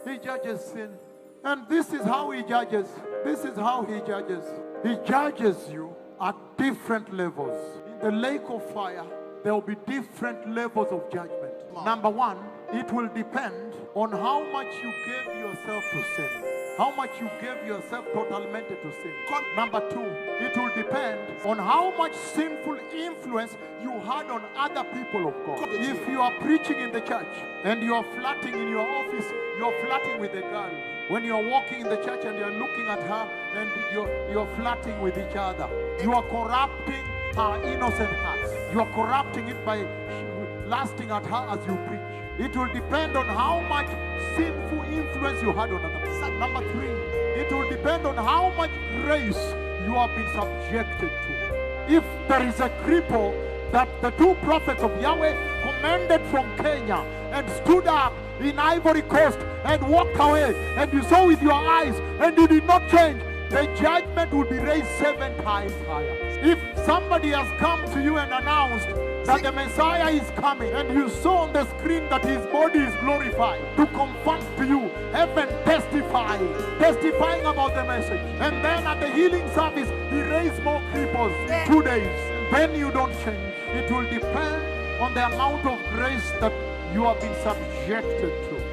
He judges sin. And this is how he judges. This is how he judges. He judges you at different levels. In the lake of fire, there will be different levels of judgment. Number one, it will depend on how much you gave yourself to sin. How much you gave yourself totalmente to sin. Number two, it will depend on how much sinful influence you had on other people of God. If you are preaching in the church and you are flirting in your office, you are flirting with a girl. When you are walking in the church and you are looking at her and you're flirting with each other, you are corrupting her innocent heart. You are corrupting it by lasting at her as you preach. It will depend on how much sinful influence you had on others. Number three, it will depend on how much grace you have been subjected to. If there is a cripple that the two prophets of Yahweh commanded from Kenya and stood up in Ivory Coast and walked away, and you saw with your eyes and you did not change, the judgment will be raised 7 times higher. If somebody has come to you and announced that the Messiah is coming, and you saw on the screen that his body is glorified, to confirm to you, heaven testifying about the message, and then at the healing service, he raised more cripples in 2 days, then you don't change. It will depend on the amount of grace that you have been subjected to.